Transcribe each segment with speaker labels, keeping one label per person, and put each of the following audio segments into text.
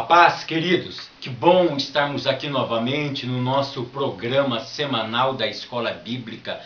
Speaker 1: paz, queridos. Que bom estarmos aqui novamente no nosso programa semanal da Escola Bíblica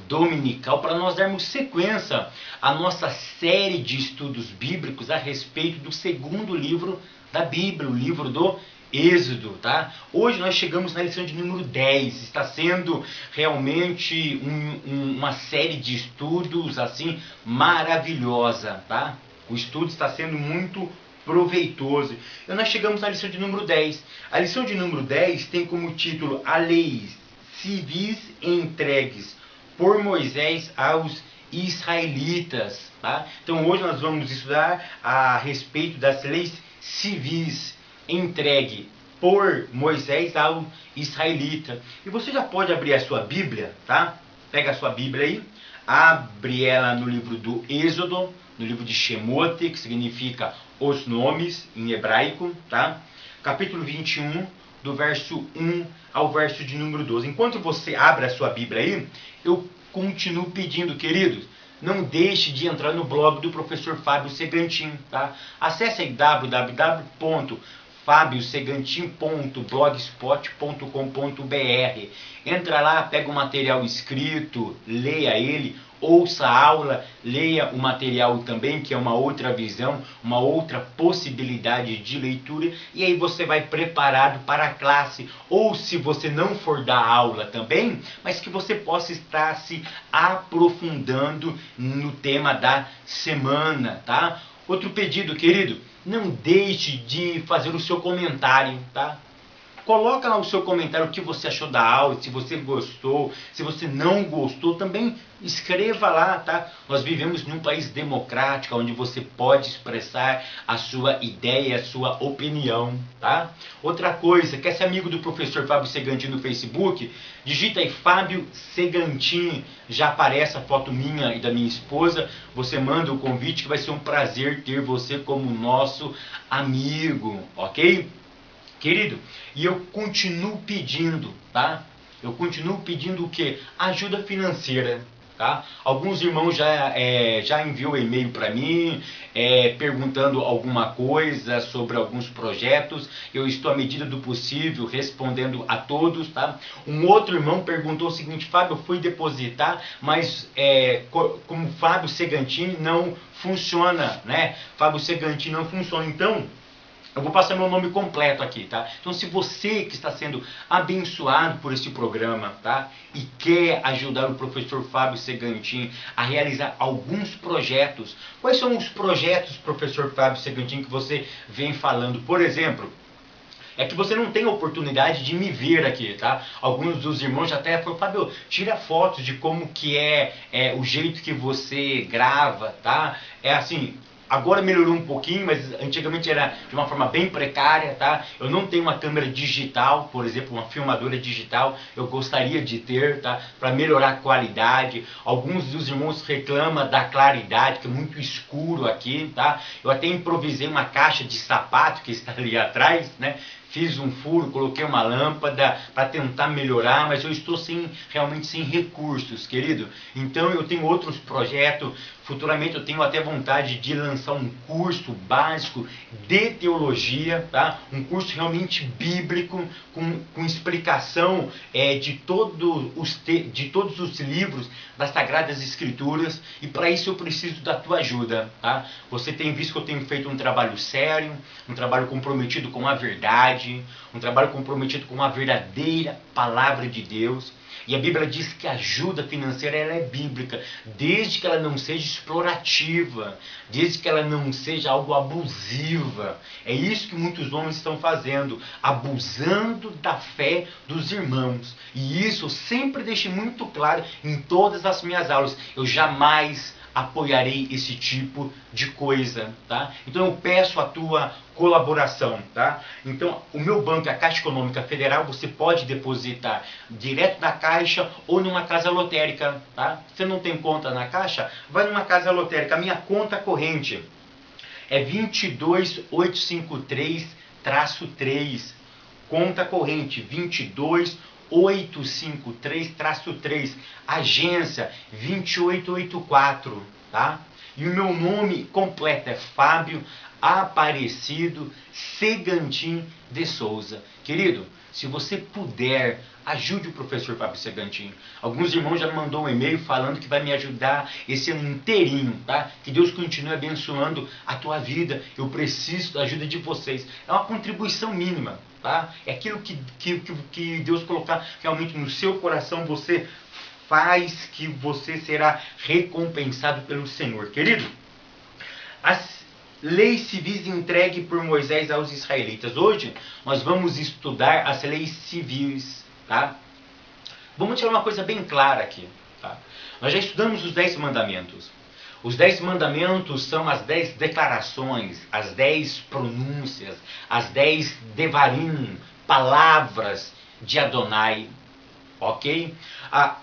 Speaker 1: Dominical para nós darmos sequência à nossa série de estudos bíblicos a respeito do segundo livro da Bíblia, o livro do Êxodo, tá? Hoje nós chegamos na lição de número 10. Está sendo realmente uma série de estudos assim maravilhosa, tá? O estudo está sendo muito proveitoso. E nós chegamos na lição de número 10. A lição de número 10 tem como título a leis civis entregues por Moisés aos israelitas, tá? Então hoje nós vamos estudar a respeito das leis civis entregue por Moisés ao israelita. E você já pode abrir a sua Bíblia, tá? Pega a sua Bíblia aí, abre ela no livro do Êxodo, no livro de Shemote, que significa os nomes em hebraico, tá? Capítulo 21, do verso 1 ao verso de número 12. Enquanto você abre a sua Bíblia aí, eu continuo pedindo, queridos, não deixe de entrar no blog do professor Fábio Segantin, tá? Acesse aí www.fabiosegantin.blogspot.com.br. Entra lá, pega o material escrito, leia ele, ouça a aula, leia o material também, que é uma outra visão, uma outra possibilidade de leitura, e aí você vai preparado para a classe, ou se você não for dar aula também, mas que você possa estar se aprofundando no tema da semana, tá? Outro pedido, querido, não deixe de fazer o seu comentário, tá? Coloca lá o seu comentário, o que você achou da aula, se você gostou, se você não gostou, também escreva lá, tá? Nós vivemos num país democrático, onde você pode expressar a sua ideia, a sua opinião, tá? Outra coisa, quer ser amigo do professor Fábio Segantin no Facebook? Digita aí Fábio Segantin, já aparece a foto minha e da minha esposa, você manda o convite que vai ser um prazer ter você como nosso amigo, ok? Querido, e eu continuo pedindo, tá? Eu continuo pedindo o quê? Ajuda financeira, tá? Alguns irmãos já enviou e-mail para mim, perguntando alguma coisa sobre alguns projetos. Eu estou, à medida do possível, respondendo a todos, tá? Um outro irmão perguntou o seguinte: Fábio, eu fui depositar, mas como Fábio Segantin não funciona, né? Fábio Segantin não funciona, então eu vou passar meu nome completo aqui, tá? Então, se você que está sendo abençoado por esse programa, tá? E quer ajudar o professor Fábio Segantin a realizar alguns projetos. Quais são os projetos, professor Fábio Segantin, que você vem falando? Por exemplo, é que você não tem oportunidade de me ver aqui, tá? Alguns dos irmãos já até falaram: Fábio, tira fotos de como que é o jeito que você grava, tá? É assim... Agora melhorou um pouquinho, mas antigamente era de uma forma bem precária, tá? Eu não tenho uma câmera digital, por exemplo, uma filmadora digital, eu gostaria de ter, tá? Para melhorar a qualidade. Alguns dos irmãos reclamam da claridade, que é muito escuro aqui, tá? Eu até improvisei uma caixa de sapato que está ali atrás, né? Fiz um furo, coloquei uma lâmpada para tentar melhorar, mas eu estou realmente sem recursos, querido. Então eu tenho outros projetos. Futuramente eu tenho até vontade de lançar um curso básico de teologia, tá? Um curso realmente bíblico, com explicação de todos os livros das Sagradas Escrituras. E para isso eu preciso da tua ajuda, tá? Você tem visto que eu tenho feito um trabalho sério, um trabalho comprometido com a verdade, um trabalho comprometido com a verdadeira palavra de Deus. E a Bíblia diz que a ajuda financeira ela é bíblica, desde que ela não seja explorativa, desde que ela não seja algo abusiva. É isso que muitos homens estão fazendo, abusando da fé dos irmãos. E isso eu sempre deixei muito claro em todas as minhas aulas. Eu jamais apoiarei esse tipo de coisa, tá? Então eu peço a tua colaboração, tá? Então o meu banco é a Caixa Econômica Federal, você pode depositar direto na Caixa ou numa casa lotérica, tá? Você não tem conta na Caixa? Vai numa casa lotérica. A minha conta corrente é 22853-3, conta corrente 22853-3, agência 2884, tá? E o meu nome completo é Fábio Aparecido Segantin de Souza. Querido, se você puder, ajude o professor Fábio Segantin. Alguns irmãos já mandou um e-mail falando que vai me ajudar esse ano inteirinho, tá? Que Deus continue abençoando a tua vida. Eu preciso da ajuda de vocês. É uma contribuição mínima, tá? É aquilo que Deus colocar realmente no seu coração, você faz, que você será recompensado pelo Senhor. Querido, as leis civis entregues por Moisés aos israelitas. Hoje nós vamos estudar as leis civis, tá? Vamos tirar uma coisa bem clara aqui, tá? Nós já estudamos os 10 mandamentos. Os 10 mandamentos são as 10 declarações, as 10 pronúncias, as 10 devarim, palavras de Adonai, ok?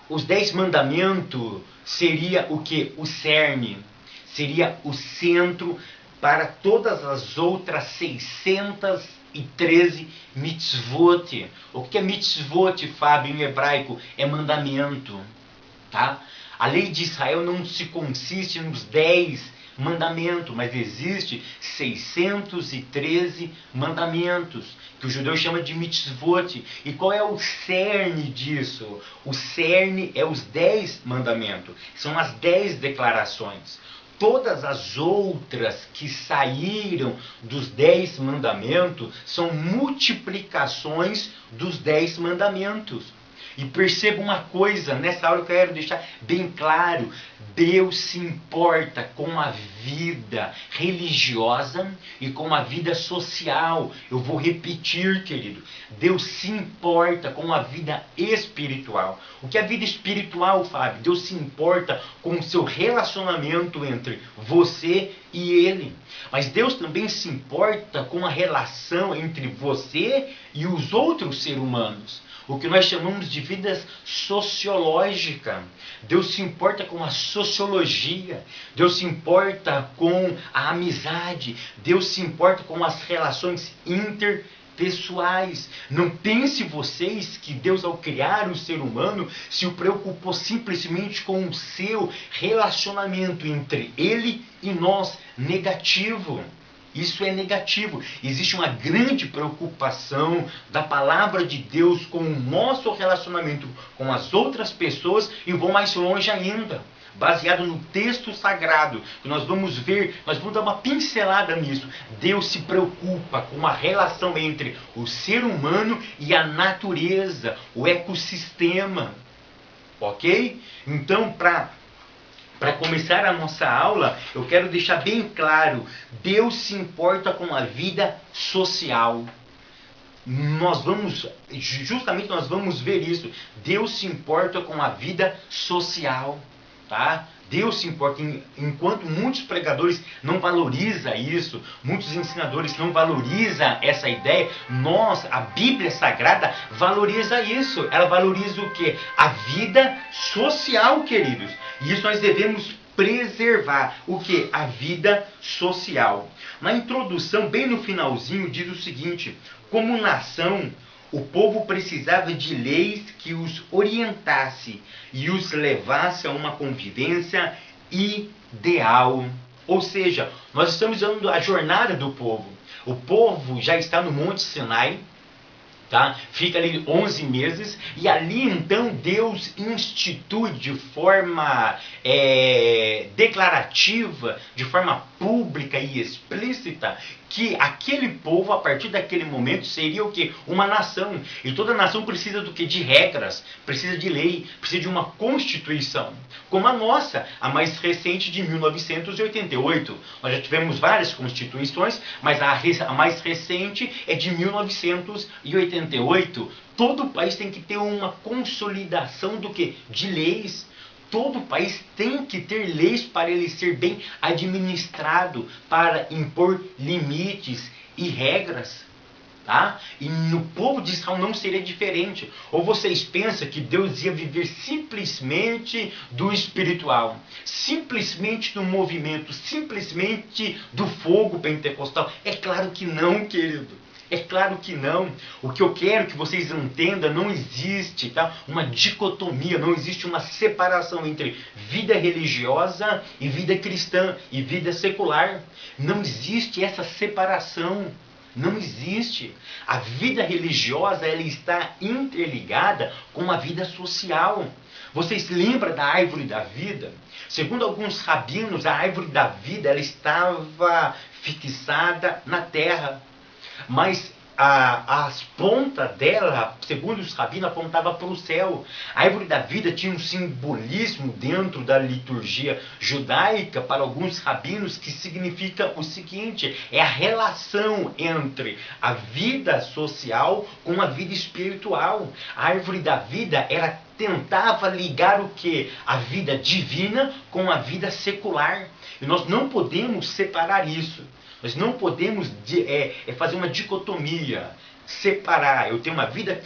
Speaker 1: Os 10 mandamentos seria o que? O cerne, seria o centro para todas as outras 613 mitzvot. O que é mitzvot, Fábio, em hebraico? É mandamento, tá? A lei de Israel não se consiste nos 10 mandamentos, mas existe 613 mandamentos, que o judeu chama de mitzvot. E qual é o cerne disso? O cerne é os 10 mandamentos, são as 10 declarações. Todas as outras que saíram dos 10 mandamentos são multiplicações dos 10 mandamentos. E perceba uma coisa, nessa aula eu quero deixar bem claro: Deus se importa com a vida religiosa e com a vida social. Eu vou repetir, querido. Deus se importa com a vida espiritual. O que é a vida espiritual, Fábio? Deus se importa com o seu relacionamento entre você e Ele. Mas Deus também se importa com a relação entre você e os outros seres humanos. O que nós chamamos de vida sociológica. Deus se importa com a sociologia. Deus se importa com a amizade. Deus se importa com as relações interpessoais. Não pense vocês que Deus, ao criar o ser humano, se preocupou simplesmente com o seu relacionamento entre ele e nós, negativo. Isso é negativo. Existe uma grande preocupação da palavra de Deus com o nosso relacionamento com as outras pessoas, e vou mais longe ainda, baseado no texto sagrado, que nós vamos ver, nós vamos dar uma pincelada nisso. Deus se preocupa com a relação entre o ser humano e a natureza, o ecossistema, ok? Então, para começar a nossa aula, eu quero deixar bem claro: Deus se importa com a vida social. Nós vamos ver isso. Deus se importa com a vida social, tá? Deus se importa. Enquanto muitos pregadores não valorizam isso, muitos ensinadores não valorizam essa ideia, a Bíblia Sagrada valoriza isso. Ela valoriza o quê? A vida social, queridos. E isso nós devemos preservar. O que? A vida social. Na introdução, bem no finalzinho, diz o seguinte: como nação, o povo precisava de leis que os orientasse e os levasse a uma convivência ideal. Ou seja, nós estamos dando a jornada do povo. O povo já está no Monte Sinai, tá? Fica ali 11 meses, e ali então Deus institui de forma declarativa, de forma pública e explícita, que aquele povo, a partir daquele momento, seria o quê? Uma nação. E toda nação precisa do quê? De regras, precisa de lei, precisa de uma constituição. Como a nossa, a mais recente de 1988. Nós já tivemos várias constituições, mas a mais recente é de 1988. Todo país tem que ter uma consolidação do quê? De leis. Todo país tem que ter leis para ele ser bem administrado, para impor limites e regras, tá? E no povo de Israel não seria diferente. Ou vocês pensam que Deus ia viver simplesmente do espiritual, simplesmente do movimento, simplesmente do fogo pentecostal? É claro que não, querido. É claro que não. O que eu quero que vocês entendam, não existe, tá, uma dicotomia, não existe uma separação entre vida religiosa e vida cristã e vida secular. Não existe essa separação. Não existe. A vida religiosa, ela está interligada com a vida social. Vocês lembram da árvore da vida? Segundo alguns rabinos, a árvore da vida, ela estava fixada na terra. Mas as pontas dela, segundo os rabinos, apontava para o céu. A árvore da vida tinha um simbolismo dentro da liturgia judaica para alguns rabinos que significa o seguinte: é a relação entre a vida social com a vida espiritual. A árvore da vida, ela tentava ligar o que? A vida divina com a vida secular. E nós não podemos separar isso. Nós não podemos fazer uma dicotomia, separar. Eu tenho uma vida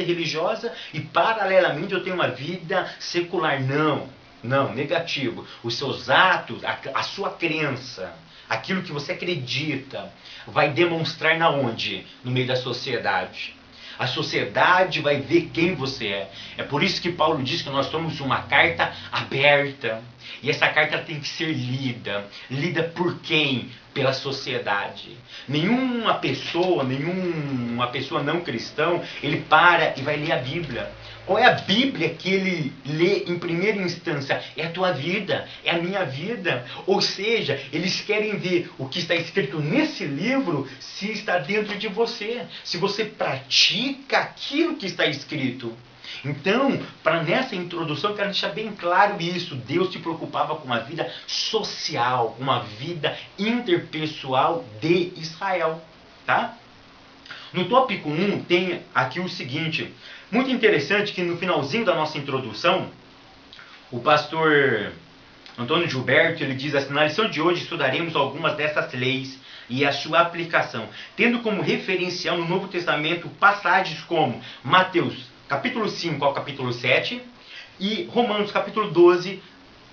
Speaker 1: religiosa e, paralelamente, eu tenho uma vida secular. Não, não, negativo. Os seus atos, a sua crença, aquilo que você acredita, vai demonstrar na onde? No meio da sociedade. A sociedade vai ver quem você é. É por isso que Paulo diz que nós somos uma carta aberta. E essa carta tem que ser lida. Lida por quem? Pela sociedade. Nenhuma pessoa não cristão, ele para e vai ler a Bíblia. Qual é a Bíblia que ele lê em primeira instância? É a tua vida, é a minha vida. Ou seja, eles querem ver o que está escrito nesse livro, se está dentro de você. Se você pratica aquilo que está escrito. Então, nessa introdução, eu quero deixar bem claro isso. Deus se preocupava com a vida social, com a vida interpessoal de Israel. Tá? No tópico 1 tem aqui o seguinte, muito interessante, que no finalzinho da nossa introdução, o pastor Antônio Gilberto, ele diz assim: na lição de hoje estudaremos algumas dessas leis e a sua aplicação, tendo como referencial no Novo Testamento passagens como Mateus capítulo 5 ao capítulo 7 e Romanos capítulo 12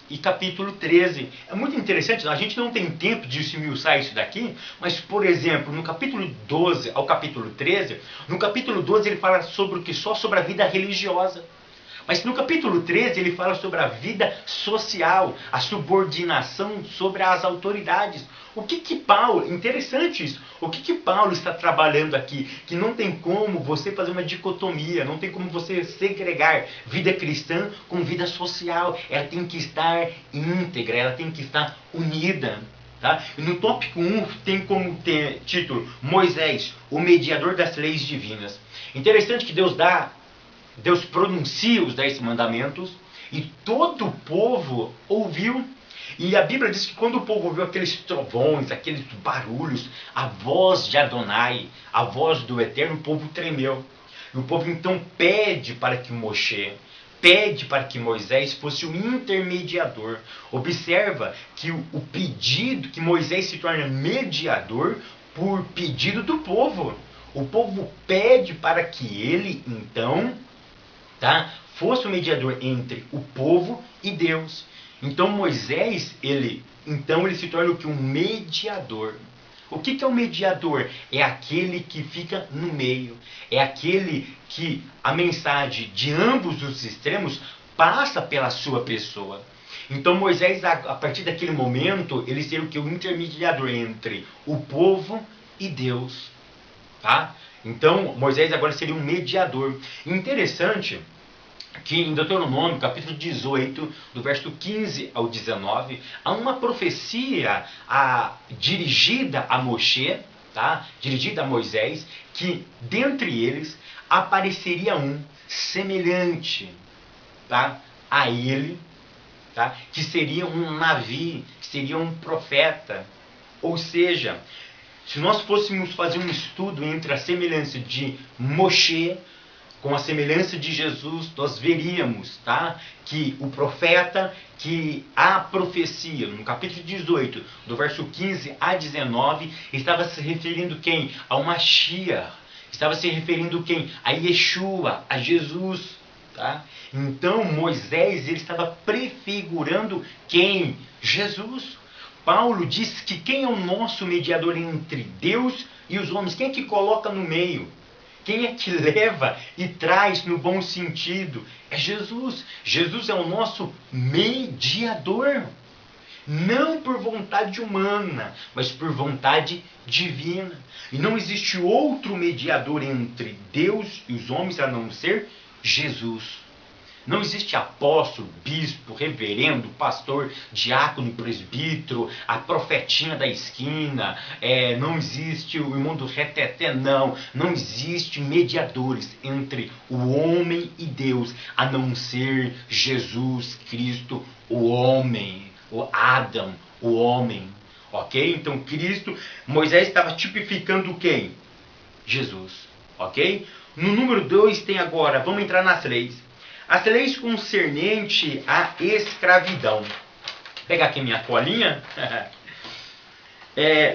Speaker 1: e capítulo 13. É muito interessante, a gente não tem tempo de esmiuçar isso daqui, mas, por exemplo, no capítulo 12 ao capítulo 13, no capítulo 12 ele fala sobre o que? Só sobre a vida religiosa. Mas no capítulo 13 ele fala sobre a vida social, a subordinação sobre as autoridades. O que Paulo, interessante isso, o que Paulo está trabalhando aqui? Que não tem como você fazer uma dicotomia, não tem como você segregar vida cristã com vida social. Ela tem que estar íntegra, ela tem que estar unida. Tá? E no tópico 1 tem como título Moisés, o mediador das leis divinas. Interessante que Deus pronuncia os 10 mandamentos e todo o povo ouviu. E a Bíblia diz que quando o povo ouviu aqueles trovões, aqueles barulhos, a voz de Adonai, a voz do Eterno, o povo tremeu. E o povo então pede para que Moisés fosse o intermediador. Observa que o pedido, que Moisés se torna mediador por pedido do povo. O povo pede para que ele, então, fosse o mediador entre o povo e Deus. Então Moisés, ele se torna o que? Um mediador. O que é o mediador? É aquele que fica no meio. É aquele que a mensagem de ambos os extremos passa pela sua pessoa. Então Moisés, a partir daquele momento, ele seria o que? O intermediador entre o povo e Deus. Tá? Então Moisés agora seria um mediador. Interessante que em Deuteronômio, capítulo 18, do verso 15 ao 19, há uma profecia dirigida a Moshe, dirigida a Moisés, que dentre eles apareceria um semelhante a ele, que seria um Navi, que seria um profeta. Ou seja, se nós fôssemos fazer um estudo entre a semelhança de Moshe com a semelhança de Jesus, nós veríamos que o profeta, que a profecia, no capítulo 18, do verso 15 a 19, estava se referindo quem? Ao Mashiach. Estava se referindo quem? A Yeshua, a Jesus. Então Moisés, ele estava prefigurando quem? Jesus. Paulo diz que quem é o nosso mediador entre Deus e os homens? Quem é que coloca no meio? Quem é que leva e traz no bom sentido? É Jesus. Jesus é o nosso mediador. Não por vontade humana, mas por vontade divina. E não existe outro mediador entre Deus e os homens a não ser Jesus. Não existe apóstolo, bispo, reverendo, pastor, diácono, presbítero, a profetinha da esquina, não existe o irmão do reteté, não. Não existe mediadores entre o homem e Deus, a não ser Jesus Cristo, o homem, o Adão, o homem. Ok? Então Cristo, Moisés estava tipificando quem? Jesus. Ok? No número 2 tem agora, vamos entrar nas leis. As leis concernente à escravidão. Vou pegar aqui minha colinha.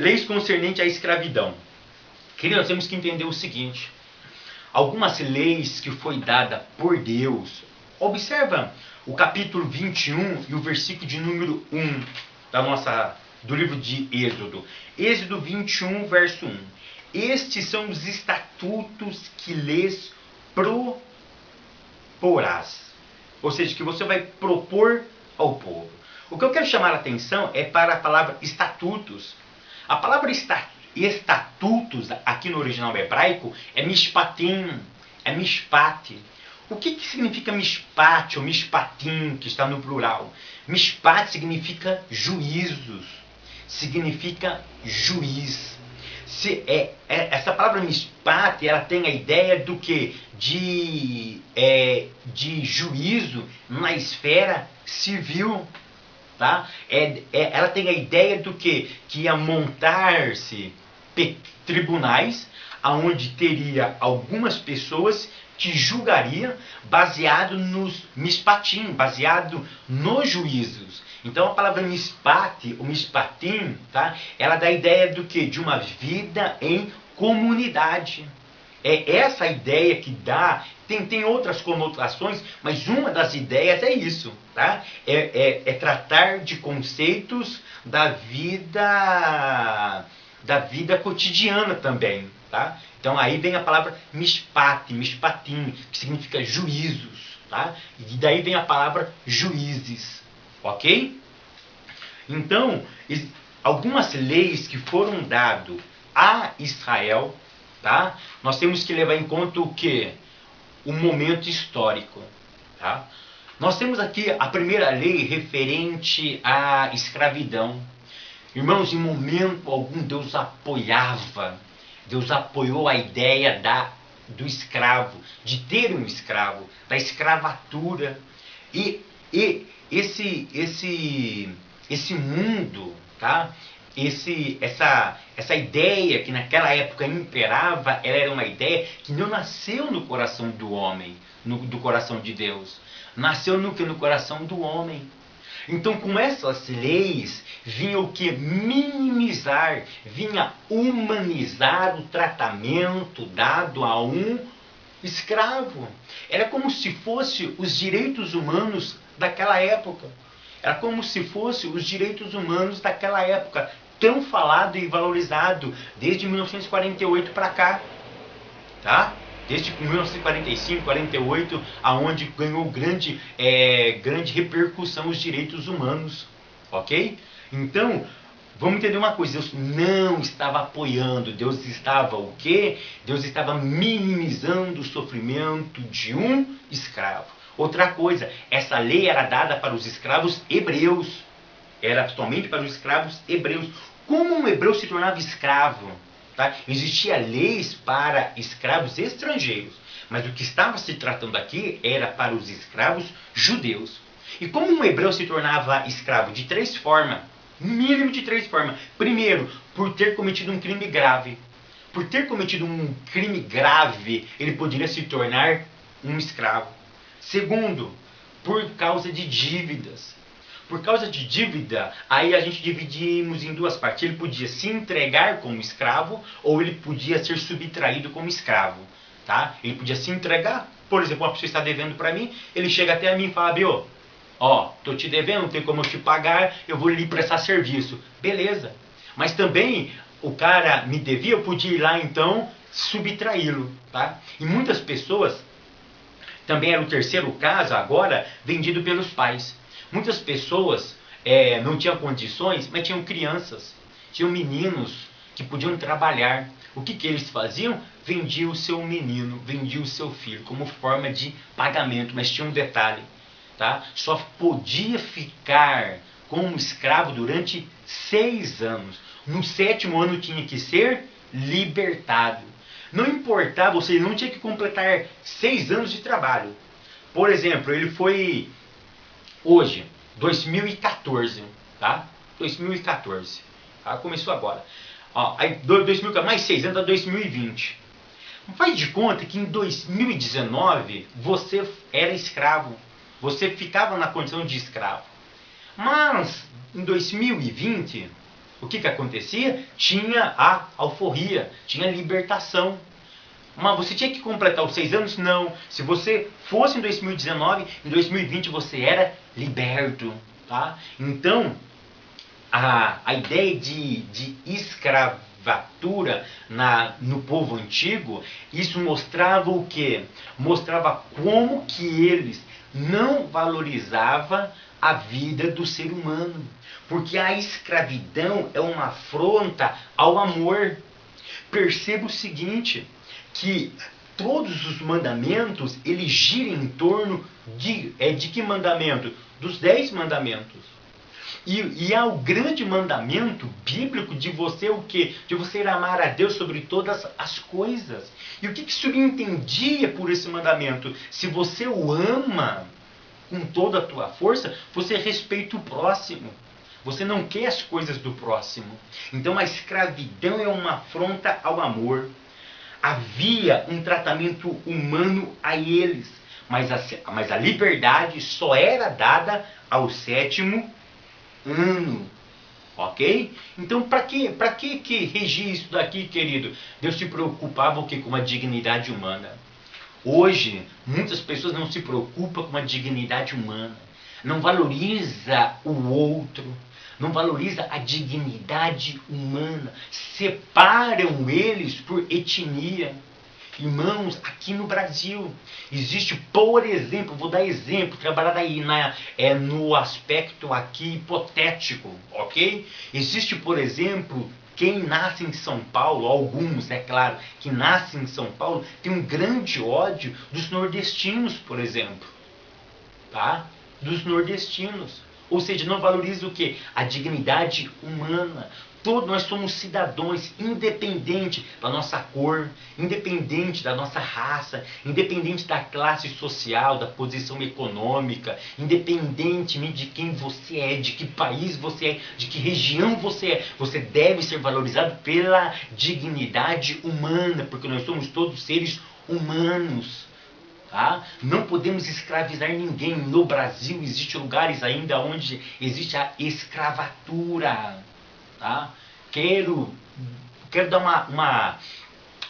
Speaker 1: Leis concernente à escravidão. Queridos, nós temos que entender o seguinte. Algumas leis que foi dada por Deus. Observa o capítulo 21 e o versículo de número 1 do livro de Êxodo. Êxodo 21, verso 1. Estes são os estatutos que lhes proporás. Ou seja, que você vai propor ao povo. O que eu quero chamar a atenção é para a palavra estatutos. A palavra estatutos, aqui no original hebraico, é mishpatim, é mishpat. O que significa mishpat ou mishpatim, que está no plural? Mishpat significa juízos, significa juiz. Essa palavra mishpat, ela tem a ideia do que? De juízo na esfera civil. Tá? Ela tem a ideia do que? Que ia montar-se tribunais, onde teria algumas pessoas que julgaria baseado nos mishpatim, baseado nos juízos. Então a palavra mishpat, o mishpatim, tá? Ela dá a ideia do que? De uma vida em comunidade. É essa a ideia que dá. Tem outras conotações, mas uma das ideias é isso, tá? É tratar de conceitos da vida cotidiana também, tá? Então aí vem a palavra mishpat, mishpatim, que significa juízos, tá? E daí vem a palavra juízes, ok? Então, algumas leis que foram dadas a Israel, tá? Nós temos que levar em conta o quê? O momento histórico, tá? Nós temos aqui a primeira lei referente à escravidão. Irmãos, em momento algum Deus apoiou a ideia do escravo, de ter um escravo, da escravatura. E esse mundo, tá? Essa ideia que naquela época imperava, ela era uma ideia que não nasceu no coração do homem, do coração de Deus. Nasceu no coração do homem. Então, com essas leis, vinha o que? Minimizar, vinha humanizar o tratamento dado a um escravo. Era como se fosse os direitos humanos daquela época. Era como se fosse os direitos humanos daquela época, tão falado e valorizado desde 1948 para cá, tá? Desde 1945, 48, aonde ganhou grande repercussão os direitos humanos, ok? Então, vamos entender uma coisa, Deus não estava apoiando, Deus estava o quê? Deus estava minimizando o sofrimento de um escravo. Outra coisa, essa lei era dada para os escravos hebreus, era somente para os escravos hebreus. Como um hebreu se tornava escravo? Tá? Existia leis para escravos estrangeiros, mas o que estava se tratando aqui era para os escravos judeus. E como um hebreu se tornava escravo? De 3 formas, mínimo de 3 formas. Primeiro, por ter cometido um crime grave. Por ter cometido um crime grave, ele poderia se tornar um escravo. Segundo, por causa de dívidas. Por causa de dívida, aí a gente dividimos em 2 partes. Ele podia se entregar como escravo ou ele podia ser subtraído como escravo. Tá? Ele podia se entregar. Por exemplo, uma pessoa está devendo para mim, ele chega até a mim e fala, Ó, tô te devendo, não tem como eu te pagar, eu vou lhe prestar serviço. Beleza. Mas também o cara me devia, eu podia ir lá então subtraí-lo, tá? E muitas pessoas, também era o terceiro caso agora, vendido pelos pais. Muitas pessoas não tinham condições, mas tinham crianças, tinham meninos que podiam trabalhar. O que eles faziam? Vendiam o seu menino, vendiam o seu filho como forma de pagamento, mas tinha um detalhe, tá? Só podia ficar como escravo durante 6 anos. No 7º ano tinha que ser libertado. Não importava, ou seja, ele não tinha que completar 6 anos de trabalho. Por exemplo, ele foi hoje, 2014, tá? 2014, tá? Começou agora. Ó, aí 2014, mais 6 anos, 2020. Faz de conta que em 2019 você era escravo. Você ficava na condição de escravo. Mas em 2020, o que acontecia? Tinha a alforria, tinha a libertação. Mas você tinha que completar os 6 anos? Não. Se você fosse em 2019, em 2020 você era liberto. Tá? Então, a ideia de escravatura no povo antigo, isso mostrava o quê? Mostrava como que eles não valorizavam a vida do ser humano. Porque a escravidão é uma afronta ao amor. Perceba o seguinte, que todos os mandamentos, eles giram em torno de que mandamento? Dos 10 mandamentos. E há o grande mandamento bíblico de você o quê? De você amar a Deus sobre todas as coisas. E o que subentendia por esse mandamento? Se você o ama com toda a tua força, você respeita o próximo. Você não quer as coisas do próximo. Então a escravidão é uma afronta ao amor. Havia um tratamento humano a eles. Mas a liberdade só era dada ao 7º ano. Ok? Então, para que regia isso daqui, querido? Deus se preocupava o quê? Com a dignidade humana. Hoje, muitas pessoas não se preocupam com a dignidade humana. Não valoriza o outro. Não valoriza a dignidade humana. Separam eles por etnia. Irmãos, aqui no Brasil existe, por exemplo, vou dar exemplo, trabalhar aí no aspecto aqui hipotético, ok? Existe, por exemplo, quem nasce em São Paulo, alguns, é claro, que nascem em São Paulo, tem um grande ódio dos nordestinos, por exemplo, tá? Dos nordestinos. Ou seja, não valoriza o quê? A dignidade humana. Todos nós somos cidadãos, independente da nossa cor, independente da nossa raça, independente da classe social, da posição econômica, independentemente de quem você é, de que país você é, de que região você é. Você deve ser valorizado pela dignidade humana, porque nós somos todos seres humanos. Tá? Não podemos escravizar ninguém. No Brasil existem lugares ainda onde existe a escravatura. Tá? Quero dar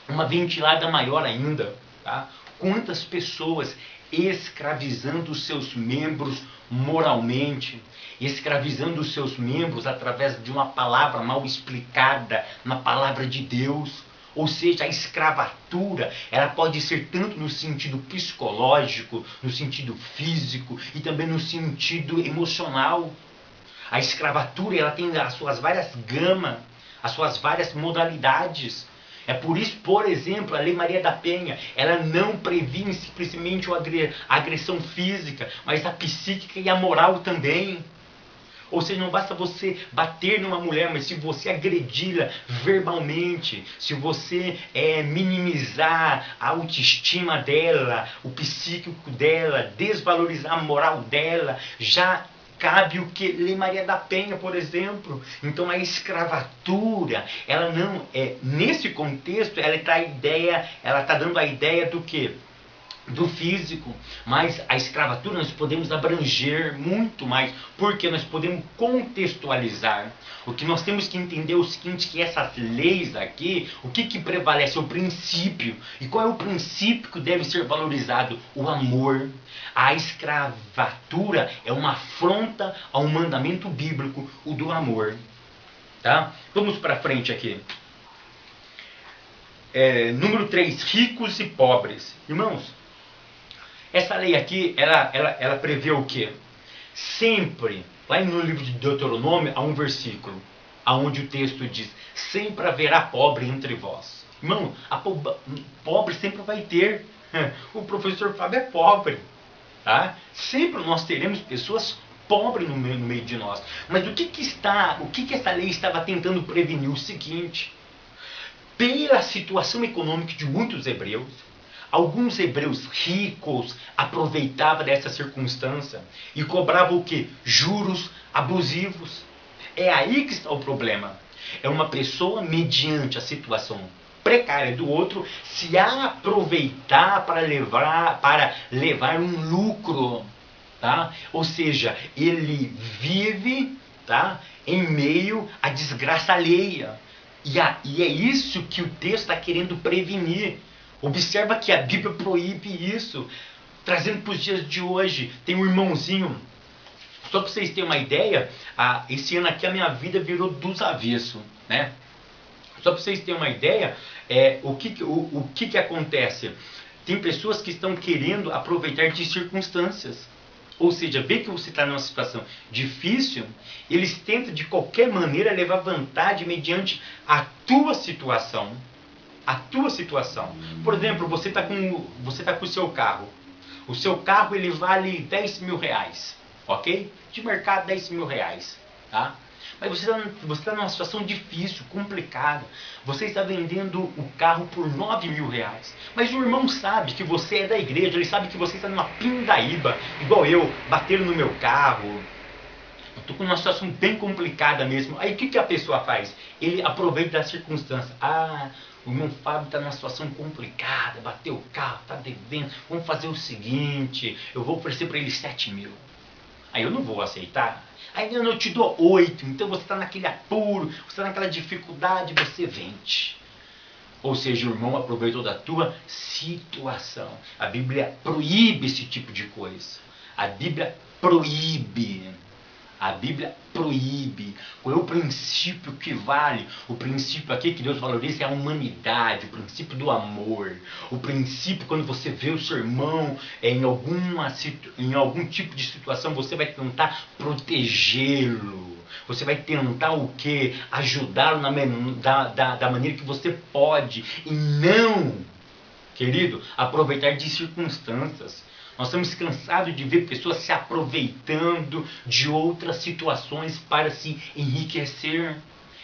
Speaker 1: uma ventilada maior ainda. Tá? Quantas pessoas escravizando os seus membros moralmente, escravizando os seus membros através de uma palavra mal explicada na palavra de Deus. Ou seja, a escravatura, ela pode ser tanto no sentido psicológico, no sentido físico e também no sentido emocional. A escravatura, ela tem as suas várias gamas, as suas várias modalidades. É por isso, por exemplo, a Lei Maria da Penha, ela não previne simplesmente a agressão física, mas a psíquica e a moral também. Ou seja, não basta você bater numa mulher, mas se você agredi-la verbalmente, se você minimizar a autoestima dela, o psíquico dela, desvalorizar a moral dela, já cabe o que? Lei Maria da Penha, por exemplo. Então a escravatura, ela não nesse contexto, ela está dando a ideia do quê? do físico, mas a escravatura nós podemos abranger muito mais, porque nós podemos contextualizar. O que nós temos que entender é o seguinte, que essas leis aqui, o que prevalece? O princípio. E qual é o princípio que deve ser valorizado? O amor. A escravatura é uma afronta ao mandamento bíblico, o do amor. Tá? Vamos para frente aqui. Número 3, ricos e pobres. Irmãos, essa lei aqui, ela prevê o quê? Sempre, lá no livro de Deuteronômio, há um versículo, onde o texto diz, sempre haverá pobre entre vós. Irmão, pobre sempre vai ter. O professor Fábio é pobre. Tá? Sempre nós teremos pessoas pobres no meio de nós. Mas o que essa lei estava tentando prevenir? O seguinte, pela situação econômica de muitos hebreus, alguns hebreus ricos aproveitavam dessa circunstância e cobravam o quê? Juros abusivos. É aí que está o problema. É uma pessoa, mediante a situação precária do outro, se aproveitar para levar um lucro. Tá? Ou seja, ele vive, tá, em meio à desgraça alheia. E é isso que o texto está querendo prevenir. Observa que a Bíblia proíbe isso. Trazendo para os dias de hoje, tem um irmãozinho. Só para vocês terem uma ideia, esse ano aqui a minha vida virou dos avessos, né? Só para vocês terem uma ideia, o que acontece? Tem pessoas que estão querendo aproveitar de circunstâncias. Ou seja, vê que você está numa situação difícil, eles tentam de qualquer maneira levar vantagem mediante a tua situação. A tua situação. Por exemplo, você está com o seu carro. O seu carro ele vale 10 mil reais. Ok? De mercado 10 mil reais. Tá? Mas você está numa situação difícil, complicada. Você está vendendo o carro por 9 mil reais. Mas o irmão sabe que você é da igreja. Ele sabe que você está numa pindaíba. Igual eu, bateram no meu carro. Eu estou com uma situação bem complicada mesmo. Aí o que a pessoa faz? Ele aproveita da circunstância. O irmão Fábio está numa situação complicada. Bateu o carro, está devendo. Vamos fazer o seguinte. Eu vou oferecer para ele 7 mil. Aí eu não vou aceitar. Aí eu te dou 8, então você está naquele apuro, você está naquela dificuldade, você vende. Ou seja, o irmão aproveitou da tua situação. A Bíblia proíbe esse tipo de coisa. A Bíblia proíbe. A Bíblia proíbe. Qual é o princípio que vale? O princípio aqui que Deus valoriza é a humanidade, o princípio do amor. O princípio quando você vê o seu irmão em algum tipo de situação, você vai tentar protegê-lo. Você vai tentar o quê? Ajudá-lo da maneira que você pode. E não, querido, aproveitar de circunstâncias. Nós estamos cansados de ver pessoas se aproveitando de outras situações para se enriquecer.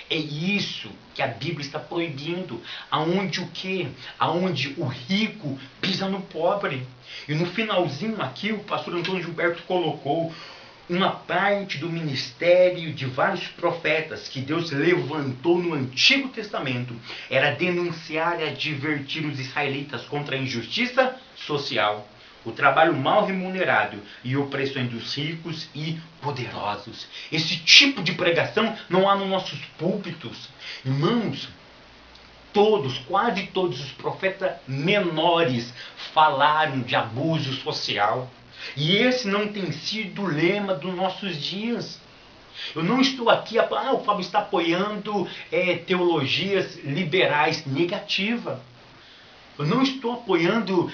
Speaker 1: É isso que a Bíblia está proibindo. Aonde o quê? Aonde o rico pisa no pobre. E no finalzinho aqui o pastor Antônio Gilberto colocou uma parte do ministério de vários profetas que Deus levantou no Antigo Testamento. Era denunciar e advertir os israelitas contra a injustiça social, o trabalho mal remunerado e opressões dos ricos e poderosos. Esse tipo de pregação não há nos nossos púlpitos. Irmãos, quase todos os profetas menores falaram de abuso social. E esse não tem sido o lema dos nossos dias. Eu não estou aqui, o Fábio está apoiando teologias liberais negativas. Eu não estou apoiando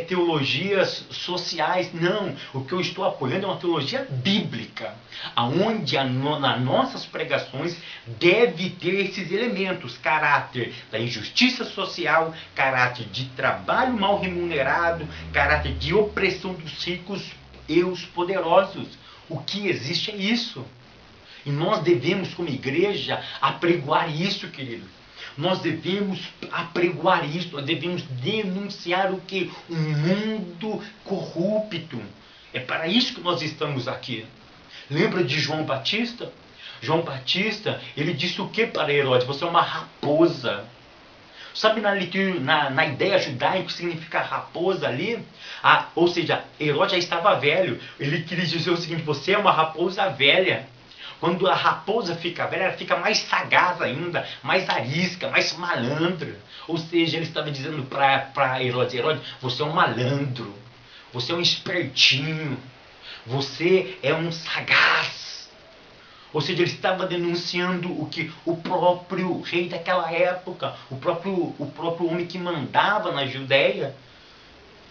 Speaker 1: teologias sociais, não. O que eu estou apoiando é uma teologia bíblica, onde nas nossas pregações deve ter esses elementos: caráter da injustiça social, caráter de trabalho mal remunerado, caráter de opressão dos ricos e os poderosos. O que existe é isso. E nós devemos, como igreja, apregoar isso, querido. Nós devemos apregoar isso, nós devemos denunciar o que? Um mundo corrupto. É para isso que nós estamos aqui. Lembra de João Batista? João Batista, ele disse o que para Herodes? Você é uma raposa. Sabe, na ideia judaica significa raposa ali? Ou seja, Herodes já estava velho. Ele queria dizer o seguinte: você é uma raposa velha. Quando a raposa fica velha, ela fica mais sagaz ainda, mais arisca, mais malandra. Ou seja, ele estava dizendo para Herodes: Herodes, você é um malandro, você é um espertinho, você é um sagaz. Ou seja, ele estava denunciando o que o próprio rei daquela época, o próprio homem que mandava na Judéia.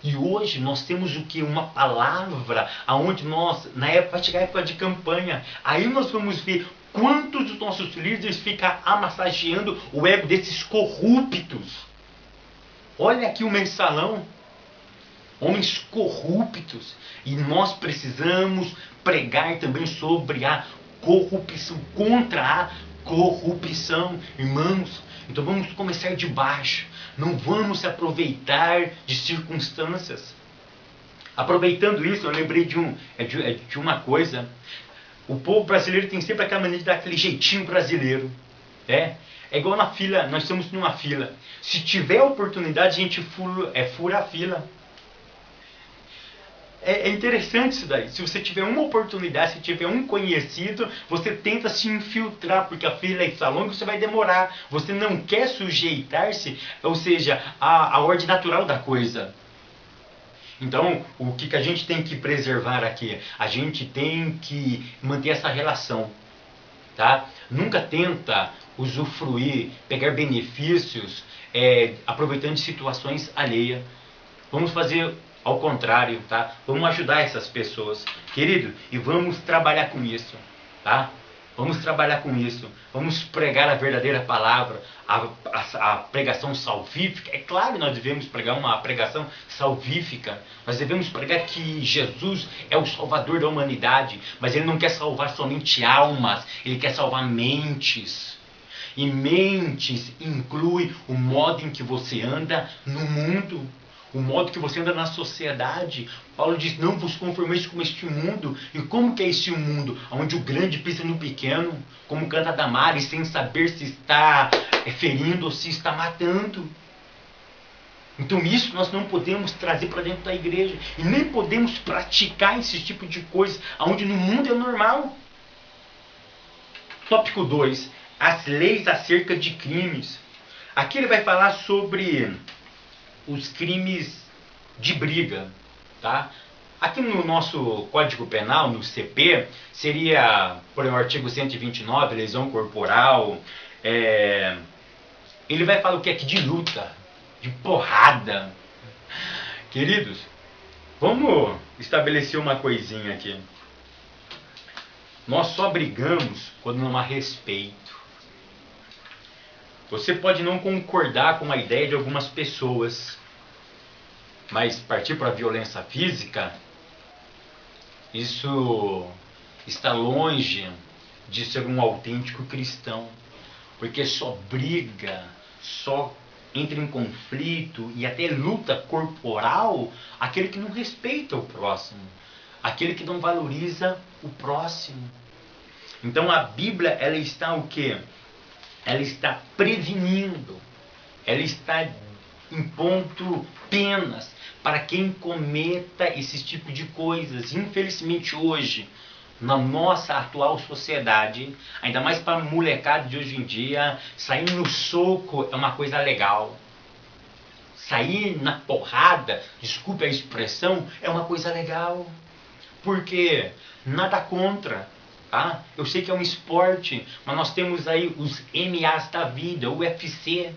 Speaker 1: E hoje nós temos o que? Uma palavra, aonde nós, na época, vai chegar a época de campanha, aí nós vamos ver quantos dos nossos líderes ficam amassageando o ego desses corruptos. Olha aqui o mensalão, homens corruptos. E nós precisamos pregar também sobre a corrupção, contra a corrupção, irmãos. Então vamos começar de baixo. Não vamos se aproveitar de circunstâncias. Aproveitando isso, eu lembrei de uma coisa. O povo brasileiro tem sempre aquela maneira de dar aquele jeitinho brasileiro. É igual na fila, nós estamos numa fila. Se tiver oportunidade, a gente fura a fila. É interessante isso daí. Se você tiver uma oportunidade, se tiver um conhecido, você tenta se infiltrar, porque a fila está longa e você vai demorar. Você não quer sujeitar-se, ou seja, à ordem natural da coisa. Então, o que a gente tem que preservar aqui? A gente tem que manter essa relação. Tá? Nunca tenta usufruir, pegar benefícios, aproveitando de situações alheias. Vamos fazer ao contrário, tá? Vamos ajudar essas pessoas, querido, e vamos trabalhar com isso, tá? Vamos trabalhar com isso. Vamos pregar a verdadeira palavra, a pregação salvífica. É claro que nós devemos pregar uma pregação salvífica. Nós devemos pregar que Jesus é o Salvador da humanidade, mas Ele não quer salvar somente almas, Ele quer salvar mentes. E mentes inclui o modo em que você anda no mundo, o modo que você anda na sociedade. Paulo diz: não vos conformeis com este mundo. E como que é este mundo? Onde o grande pisa no pequeno, como canta Damares, sem saber se está ferindo ou se está matando. Então isso nós não podemos trazer para dentro da igreja. E nem podemos praticar esse tipo de coisa, onde no mundo é normal. Tópico 2. As leis acerca de crimes. Aqui ele vai falar sobre os crimes de briga, tá? Aqui no nosso Código Penal, no CP, seria, por exemplo, o artigo 129, lesão corporal. Ele vai falar o que é que de luta, de porrada. Queridos, vamos estabelecer uma coisinha aqui. Nós só brigamos quando não há respeito. Você pode não concordar com a ideia de algumas pessoas, mas partir para a violência física, isso está longe de ser um autêntico cristão. Porque só briga, só entra em conflito e até luta corporal aquele que não respeita o próximo, aquele que não valoriza o próximo. Então a Bíblia, ela está o quê? Ela está prevenindo, ela está impondo penas para quem cometa esse tipo de coisas. Infelizmente hoje, na nossa atual sociedade, ainda mais para a molecada de hoje em dia, sair no soco é uma coisa legal. Sair na porrada, desculpe a expressão, é uma coisa legal. Porque nada contra. Tá? Eu sei que é um esporte, mas nós temos aí os MAs da vida, o UFC.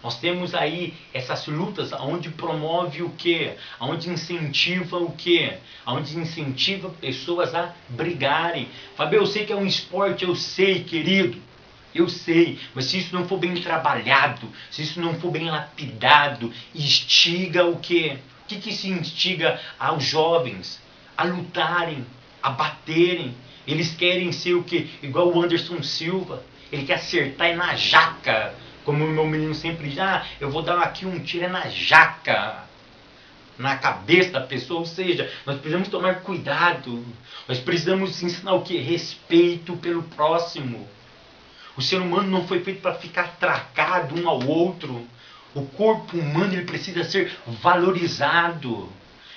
Speaker 1: Nós temos aí essas lutas onde promove o quê? Onde incentiva o quê? Onde incentiva pessoas a brigarem. Fábio, eu sei que é um esporte, eu sei, querido. Eu sei, mas se isso não for bem trabalhado, se isso não for bem lapidado, instiga o quê? O que se instiga aos jovens? A lutarem, a baterem. Eles querem ser o quê? Igual o Anderson Silva. Ele quer acertar na jaca. Como o meu menino sempre diz: eu vou dar aqui um tiro na jaca, na cabeça da pessoa. Ou seja, nós precisamos tomar cuidado. Nós precisamos ensinar o quê? Respeito pelo próximo. O ser humano não foi feito para ficar atracado um ao outro. O corpo humano ele precisa ser valorizado.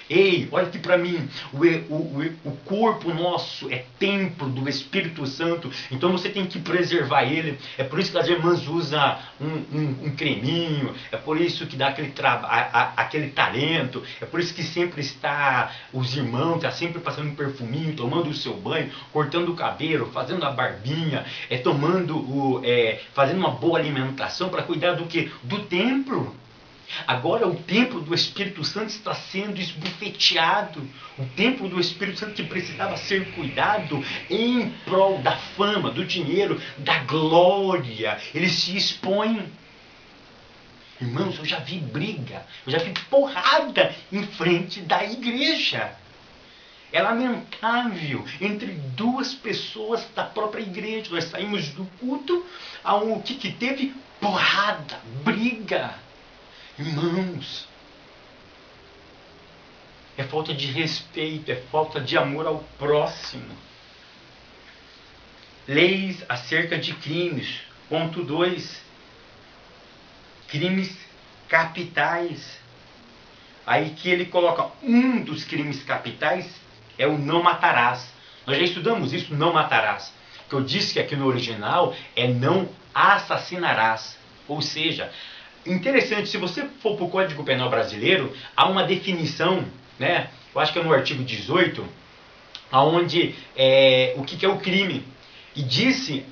Speaker 1: Ei, olha aqui para mim, o corpo nosso é templo do Espírito Santo, então você tem que preservar ele. É por isso que as irmãs usam um creminho, é por isso que dá aquele talento, é por isso que sempre está, os irmãos estão sempre passando um perfuminho, tomando o seu banho, cortando o cabelo, fazendo a barbinha, fazendo uma boa alimentação para cuidar do quê? Do templo. Agora o templo do Espírito Santo está sendo esbufeteado. O templo do Espírito Santo que precisava ser cuidado em prol da fama, do dinheiro, da glória. Ele se expõe. Irmãos, eu já vi briga, eu já vi porrada em frente da igreja. É lamentável, entre duas pessoas da própria igreja. Nós saímos do culto, o que teve? Porrada, briga. Irmãos, é falta de respeito, é falta de amor ao próximo. Leis acerca de crimes. Ponto 2. Crimes capitais. Aí que ele coloca um dos crimes capitais é o não matarás. Nós já estudamos isso, não matarás. Que eu disse que aqui no original é não assassinarás. Ou seja, interessante, se você for para o Código Penal brasileiro, há uma definição, né? Eu acho que é no artigo 18, onde o que é o crime. E disse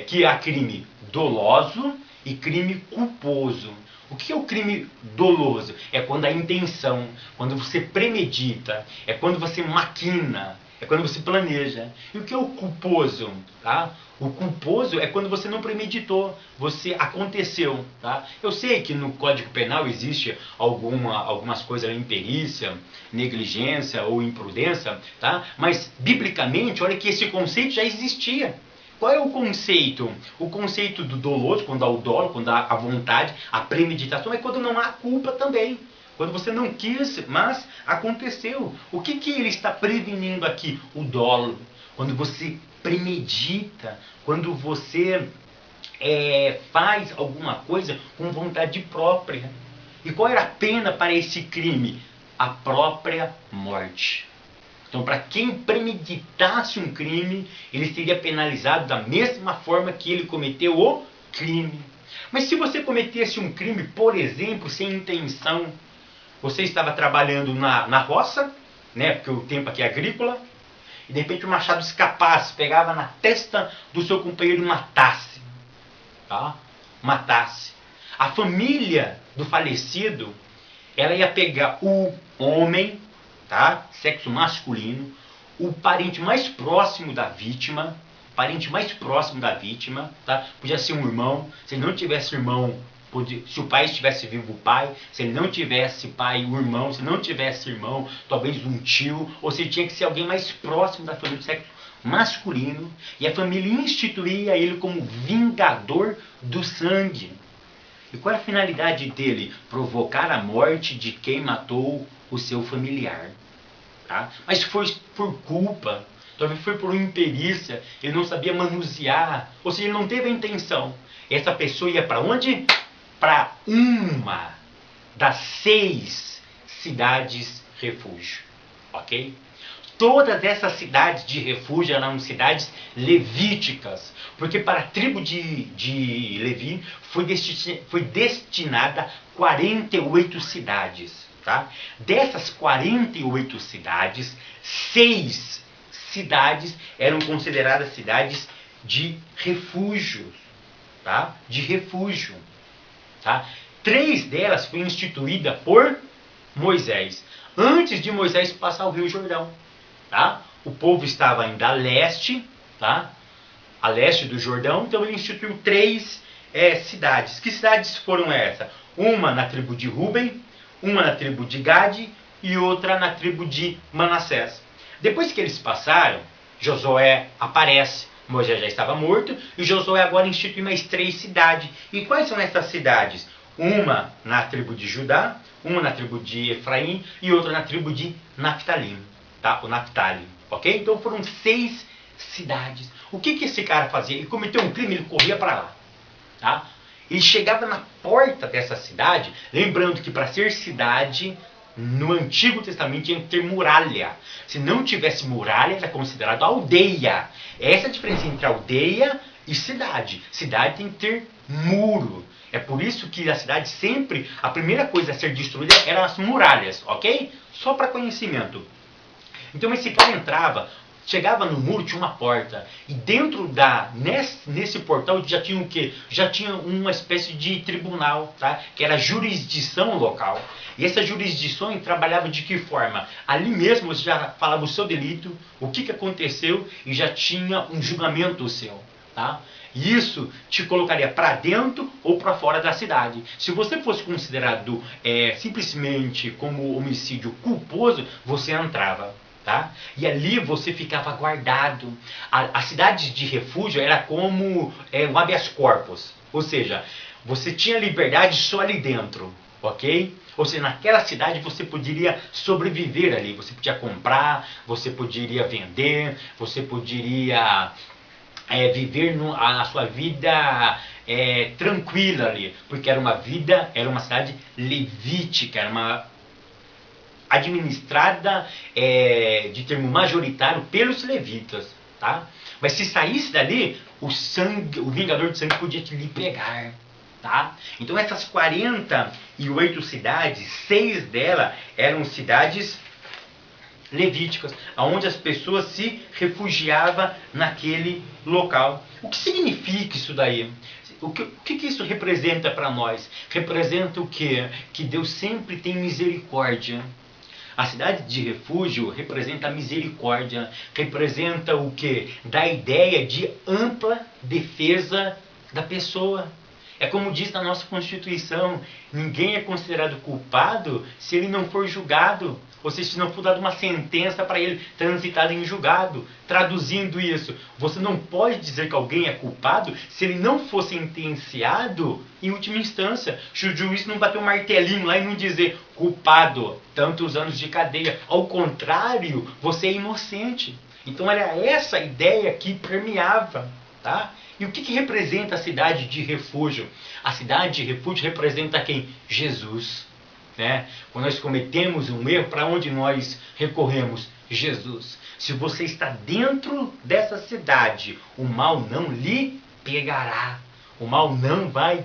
Speaker 1: que há crime doloso e crime culposo. O que é o crime doloso? É quando a intenção, quando você premedita, é quando você maquina, é quando você planeja. E o que é o culposo? Tá? O culposo é quando você não premeditou, você aconteceu. Tá? Eu sei que no Código Penal existe algumas coisas, imperícia, negligência ou imprudência, tá? Mas biblicamente, olha que esse conceito já existia. Qual é o conceito? O conceito do doloso, quando há o dolo, quando há a vontade, a premeditação, é quando não há culpa também. Quando você não quis, mas aconteceu. O que ele está prevenindo aqui? O dolo. Quando você premedita, quando você faz alguma coisa com vontade própria. E qual era a pena para esse crime? A própria morte. Então, para quem premeditasse um crime, ele seria penalizado da mesma forma que ele cometeu o crime. Mas se você cometesse um crime, por exemplo, sem intenção, você estava trabalhando na roça, né, porque o tempo aqui é agrícola, e de repente o machado escapasse, pegava na testa do seu companheiro e matasse. Tá? Matasse. A família do falecido, ela ia pegar o homem, tá? Sexo masculino, o parente mais próximo da vítima, tá? Podia ser um irmão, se ele não tivesse irmão, se o pai estivesse vivo, o pai, se ele não tivesse pai, o irmão, se não tivesse irmão, talvez um tio, ou se tinha que ser alguém mais próximo da família do sexo masculino, e a família instituía ele como vingador do sangue. E qual é a finalidade dele? Provocar a morte de quem matou o seu familiar. Tá? Mas foi por culpa, talvez foi por imperícia, ele não sabia manusear, ou seja, ele não teve a intenção. Essa pessoa ia para onde? Para uma das 6 cidades refúgio. Ok? Todas essas cidades de refúgio eram cidades levíticas, porque para a tribo de Levi foi destinada 48 cidades. Tá? Dessas 48 cidades, 6 cidades eram consideradas cidades de refúgio. Tá? De refúgio. Tá? 3 delas foram instituídas por Moisés, antes de Moisés passar o Rio Jordão. Tá? O povo estava ainda a leste, tá? A leste do Jordão, então ele instituiu 3 cidades. Que cidades foram essas? Uma na tribo de Ruben, uma na tribo de Gade e outra na tribo de Manassés. Depois que eles passaram, Josué aparece. Moisés já estava morto e Josué agora institui mais 3 cidades. E quais são essas cidades? Uma na tribo de Judá, uma na tribo de Efraim e outra na tribo de Naphtali. Tá? O Naphtali. Ok? Então foram 6 cidades. O que esse cara fazia? Ele cometeu um crime, ele corria para lá. Tá? Ele chegava na porta dessa cidade, lembrando que para ser cidade, no Antigo Testamento tinha que ter muralha. Se não tivesse muralha, era considerado aldeia. Essa é a diferença entre aldeia e cidade. Cidade tem que ter muro. É por isso que a cidade sempre, a primeira coisa a ser destruída eram as muralhas, ok? Só para conhecimento. Então esse cara entrava, chegava no muro, tinha uma porta. E dentro nesse portal já tinha o quê? Já tinha uma espécie de tribunal, tá? Que era a jurisdição local. E essa jurisdição trabalhava de que forma? Ali mesmo você já falava o seu delito, o que aconteceu e já tinha um julgamento seu, tá? E isso te colocaria para dentro ou para fora da cidade. Se você fosse considerado simplesmente como homicídio culposo, você entrava. Tá? E ali você ficava guardado. A cidade de refúgio era como um habeas corpus. Ou seja, você tinha liberdade só ali dentro. Ok? Ou seja, naquela cidade você poderia sobreviver ali. Você podia comprar, você poderia vender, você poderia viver a sua vida tranquila ali. Porque era uma cidade levítica, era uma administrada de termo majoritário pelos levitas, tá? Mas se saísse dali, o vingador de sangue podia lhe pegar, tá? Então essas 48 cidades, 6 delas eram cidades levíticas, onde as pessoas se refugiavam naquele local. O que significa isso daí? O que isso representa para nós? Representa o quê? Que Deus sempre tem misericórdia. A cidade de refúgio representa a misericórdia, representa o quê? Da ideia de ampla defesa da pessoa. É como diz na nossa Constituição, ninguém é considerado culpado se ele não for julgado. Ou seja, se não for dada uma sentença para ele transitada em julgado. Traduzindo isso, você não pode dizer que alguém é culpado se ele não for sentenciado em última instância. Se o juiz não bater um martelinho lá e não dizer culpado, tantos anos de cadeia. Ao contrário, você é inocente. Então era essa a ideia que permeava. Tá? E o que representa a cidade de refúgio? A cidade de refúgio representa quem? Jesus. Né? Quando nós cometemos um erro, para onde nós recorremos? Jesus. Se você está dentro dessa cidade, o mal não lhe pegará. O mal não vai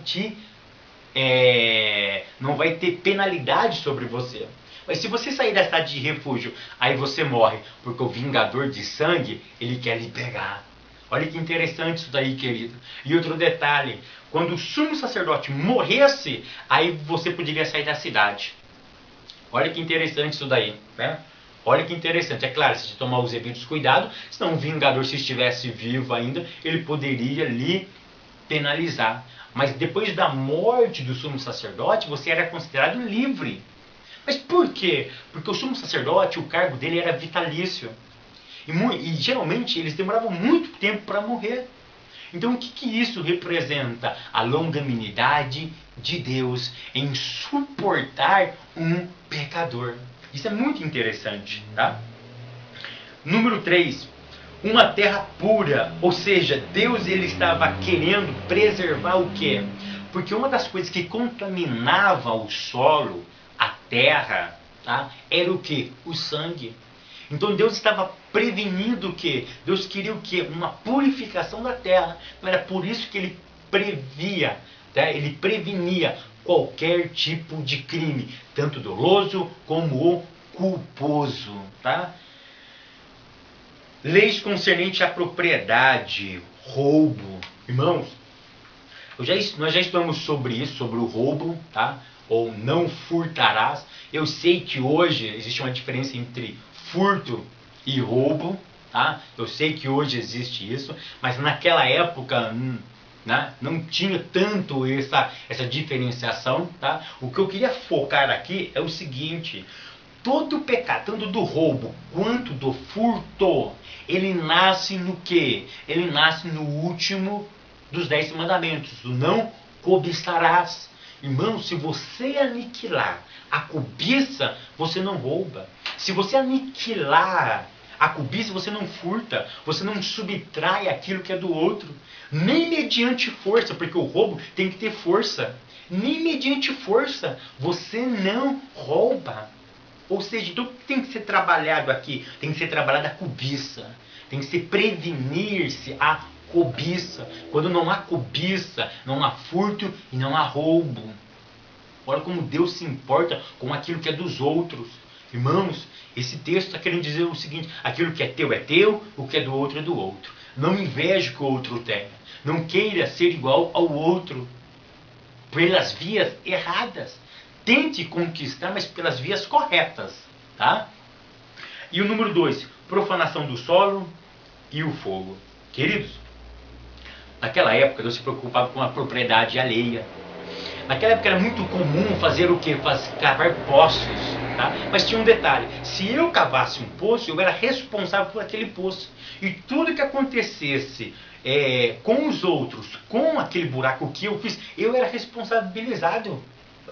Speaker 1: não vai ter penalidade sobre você. Mas se você sair da cidade de refúgio, aí você morre, porque o vingador de sangue, ele quer lhe pegar. Olha que interessante isso daí, querido. E outro detalhe, quando o sumo sacerdote morresse, aí você poderia sair da cidade. Olha que interessante isso daí, né? Olha que interessante. É claro, se você tomar os devidos cuidados, senão o vingador, se estivesse vivo ainda, ele poderia lhe penalizar. Mas depois da morte do sumo sacerdote, você era considerado livre. Mas por quê? Porque o sumo sacerdote, o cargo dele era vitalício. E geralmente eles demoravam muito tempo para morrer. Então o que isso representa? A longanimidade de Deus em suportar um pecador. Isso é muito interessante. Tá? Número 3. Uma terra pura. Ou seja, Deus ele estava querendo preservar o quê? Porque uma das coisas que contaminava o solo, a terra, tá? Era o quê? O sangue. Então Deus estava prevenindo o quê? Deus queria o quê? Uma purificação da terra. Então era por isso que ele previa, tá? Ele prevenia qualquer tipo de crime, tanto doloso como o culposo. Tá? Leis concernentes à propriedade, roubo. Irmãos, nós já estudamos sobre isso, sobre o roubo, tá? Ou não furtarás. Eu sei que hoje existe uma diferença entre furto e roubo, tá? Eu sei que hoje existe isso, mas naquela época né, não tinha tanto essa diferenciação, tá? O que eu queria focar aqui é o seguinte: todo pecado, tanto do roubo quanto do furto, ele nasce no quê? Ele nasce no último dos 10 mandamentos, do não cobiçarás. Irmão, se você aniquilar a cobiça, você não rouba. Se você aniquilar A cobiça você não furta, você não subtrai aquilo que é do outro, nem mediante força, porque o roubo tem que ter força. Nem mediante força você não rouba. Ou seja, então o que tem que ser trabalhado aqui? Tem que ser trabalhada a cobiça. Tem que se prevenir-se a cobiça. Quando não há cobiça, não há furto e não há roubo. Olha como Deus se importa com aquilo que é dos outros. Irmãos, esse texto está querendo dizer o seguinte: aquilo que é teu, o que é do outro é do outro. Não inveje o que o outro tenha. Não queira ser igual ao outro pelas vias erradas. Tente conquistar, mas pelas vias corretas. Tá? E o número 2, profanação do solo e o fogo. Queridos, naquela época Deus se preocupava com a propriedade alheia. Naquela época era muito comum fazer o quê? Cavar poços. Tá? Mas tinha um detalhe: se eu cavasse um poço, eu era responsável por aquele poço. E tudo que acontecesse com os outros, com aquele buraco que eu fiz, eu era responsabilizado.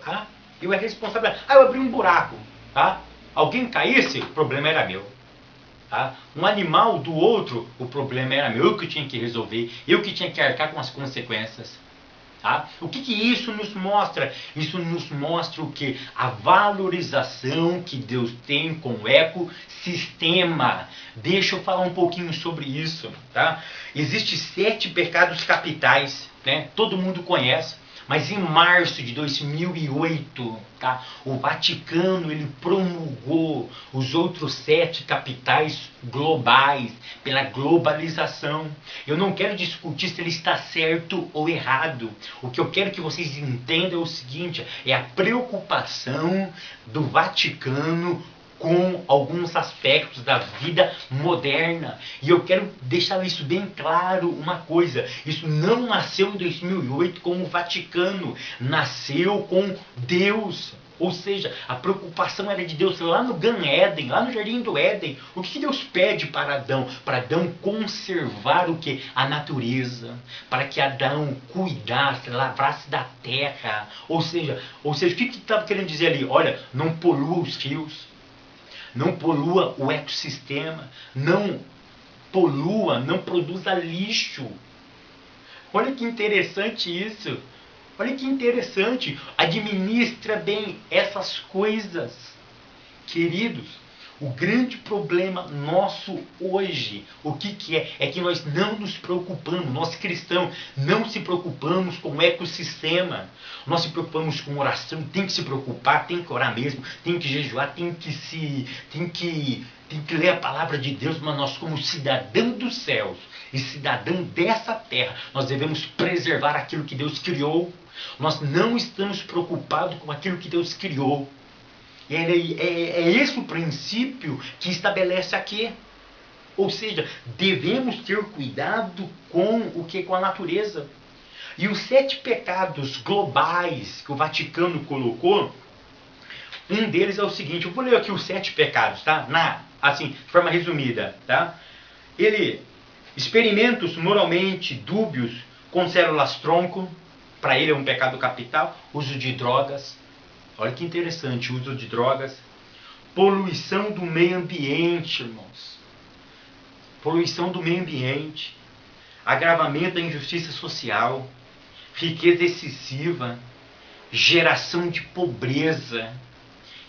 Speaker 1: Tá? Eu era responsável. Eu abri um buraco. Tá? Alguém caísse, o problema era meu. Tá? Um animal do outro, o problema era meu. Eu que tinha que resolver, eu que tinha que arcar com as consequências. Tá? O que isso nos mostra? Isso nos mostra o que? A valorização que Deus tem com o ecossistema. Deixa eu falar um pouquinho sobre isso. Tá? Existem 7 pecados capitais, né? Todo mundo conhece. Mas em março de 2008, tá, o Vaticano ele promulgou os outros 7 capitais globais pela globalização. Eu não quero discutir se ele está certo ou errado. O que eu quero que vocês entendam é o seguinte: é a preocupação do Vaticano com alguns aspectos da vida moderna. E eu quero deixar isso bem claro, uma coisa: isso não nasceu em 2008 com o Vaticano, nasceu com Deus. Ou seja, a preocupação era de Deus lá no Gan Éden, lá no Jardim do Éden. O que Deus pede para Adão? Para Adão conservar o que? A natureza. Para que Adão cuidasse, lavrasse da terra. Ou seja, o que estava querendo dizer ali? Olha, não polua os rios. Não polua o ecossistema, não polua, não produza lixo. Olha que interessante isso. Olha que interessante. Administra bem essas coisas. Queridos, o grande problema nosso hoje, o que é? É que nós não nos preocupamos, nós cristãos não se preocupamos com o ecossistema. Nós se preocupamos com oração, tem que se preocupar, tem que orar mesmo, tem que jejuar, tem que ler a palavra de Deus, mas nós como cidadão dos céus e cidadão dessa terra, nós devemos preservar aquilo que Deus criou. Nós não estamos preocupados com aquilo que Deus criou. É esse o princípio que estabelece aqui. Ou seja, devemos ter cuidado com o que? Com a natureza. E os 7 pecados globais que o Vaticano colocou, um deles é o seguinte: eu vou ler aqui os 7 pecados, tá? Assim, de forma resumida, tá? Experimentos moralmente dúbios com células-tronco, para ele é um pecado capital. Uso de drogas. Olha que interessante, o uso de drogas. Poluição do meio ambiente, irmãos. Poluição do meio ambiente. Agravamento da injustiça social. Riqueza excessiva. Geração de pobreza.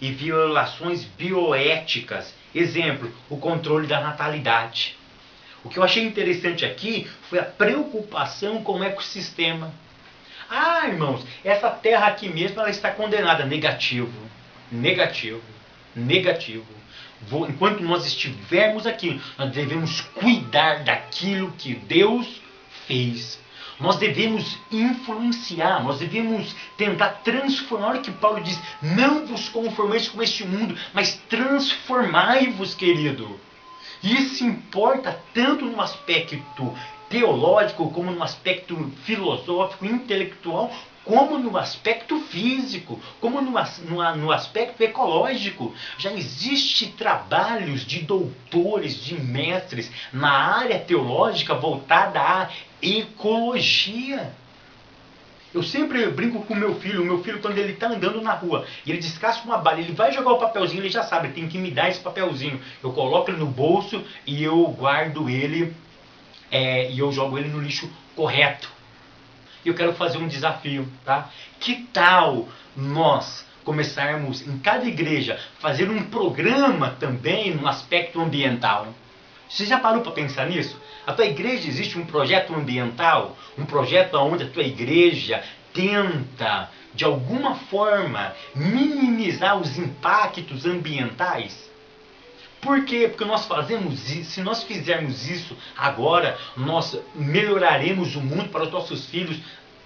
Speaker 1: E violações bioéticas. Exemplo, o controle da natalidade. O que eu achei interessante aqui foi a preocupação com o ecossistema. Irmãos, essa terra aqui mesmo ela está condenada. Negativo. Enquanto nós estivermos aqui, nós devemos cuidar daquilo que Deus fez. Nós devemos influenciar, nós devemos tentar transformar. Olha o que Paulo diz: não vos conformeis com este mundo, mas transformai-vos, querido. Isso importa tanto no aspecto teológico, como no aspecto filosófico, intelectual, como no aspecto físico, como no aspecto ecológico. Já existem trabalhos de doutores, de mestres na área teológica voltada à ecologia. Eu sempre brinco com o meu filho quando ele está andando na rua, e ele descasca uma bala, ele vai jogar o papelzinho, ele já sabe, ele tem que me dar esse papelzinho. Eu coloco ele no bolso e eu guardo ele, e eu jogo ele no lixo correto. E eu quero fazer um desafio, tá? Que tal nós começarmos em cada igreja fazer um programa também no aspecto ambiental? Você já parou para pensar nisso? A tua igreja existe um projeto ambiental? Um projeto onde a tua igreja tenta, de alguma forma, minimizar os impactos ambientais? Por quê? Porque nós fazemos isso. Se nós fizermos isso agora, nós melhoraremos o mundo para os nossos filhos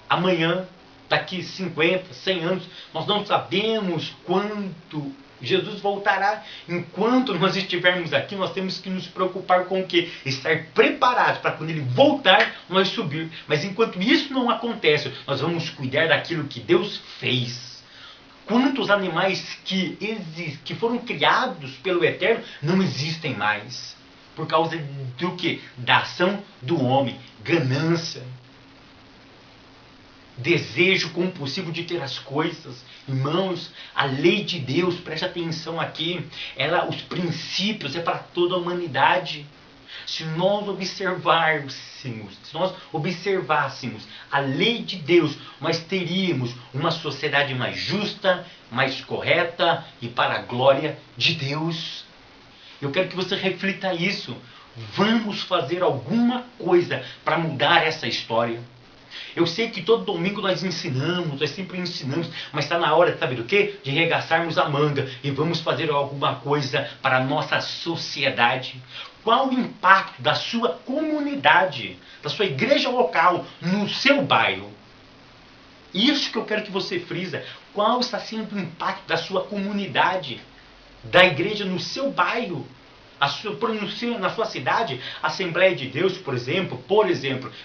Speaker 1: amanhã, daqui 50, 100 anos. Nós não sabemos quanto Jesus voltará. Enquanto nós estivermos aqui, nós temos que nos preocupar com o quê? Estar preparados para quando ele voltar, nós subir. Mas enquanto isso não acontece, nós vamos cuidar daquilo que Deus fez. Quantos animais que foram criados pelo Eterno não existem mais? Por causa do quê? Da ação do homem. Ganância. Desejo compulsivo de ter as coisas. Irmãos, a lei de Deus, preste atenção aqui, os princípios é para toda a humanidade. Se nós observássemos a lei de Deus, nós teríamos uma sociedade mais justa, mais correta e para a glória de Deus. Eu quero que você reflita isso. Vamos fazer alguma coisa para mudar essa história. Eu sei que todo domingo nós sempre ensinamos, mas está na hora, sabe do quê? De arregaçarmos a manga e vamos fazer alguma coisa para a nossa sociedade. Qual o impacto da sua comunidade, da sua igreja local, no seu bairro? Isso que eu quero que você frisa. Qual está sendo o impacto da sua comunidade, da igreja no seu bairro? Na sua cidade, Assembleia de Deus, por exemplo,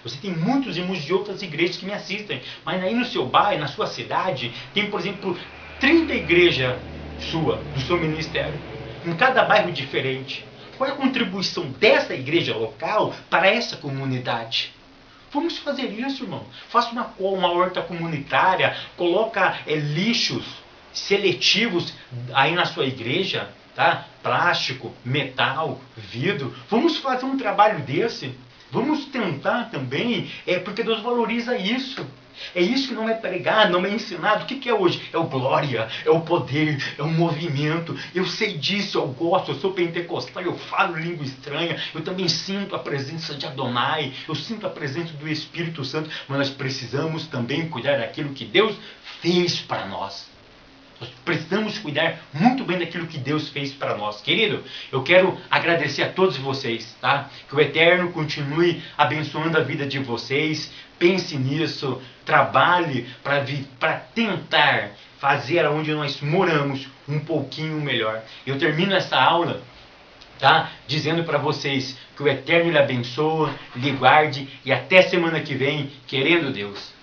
Speaker 1: você tem muitos irmãos de outras igrejas que me assistem, mas aí no seu bairro, na sua cidade, tem, por exemplo, 30 igrejas do seu ministério, em cada bairro diferente. Qual é a contribuição dessa igreja local para essa comunidade? Vamos fazer isso, irmão. Faça uma horta comunitária, coloca lixos seletivos aí na sua igreja, tá? Plástico, metal, vidro. Vamos fazer um trabalho desse. Vamos tentar também, porque Deus valoriza isso. É isso que não é pregado, não é ensinado. O que é hoje? É o glória, é o poder, é o movimento. Eu sei disso, eu gosto, eu sou pentecostal, eu falo língua estranha, eu também sinto a presença de Adonai, eu sinto a presença do Espírito Santo, mas nós precisamos também cuidar daquilo que Deus fez para nós. Nós precisamos cuidar muito bem daquilo que Deus fez para nós. Querido, eu quero agradecer a todos vocês, tá? Que o Eterno continue abençoando a vida de vocês. Pense nisso, trabalhe para tentar fazer onde nós moramos um pouquinho melhor. Eu termino essa aula, tá? Dizendo para vocês que o Eterno lhe abençoe, lhe guarde e até semana que vem, querendo Deus.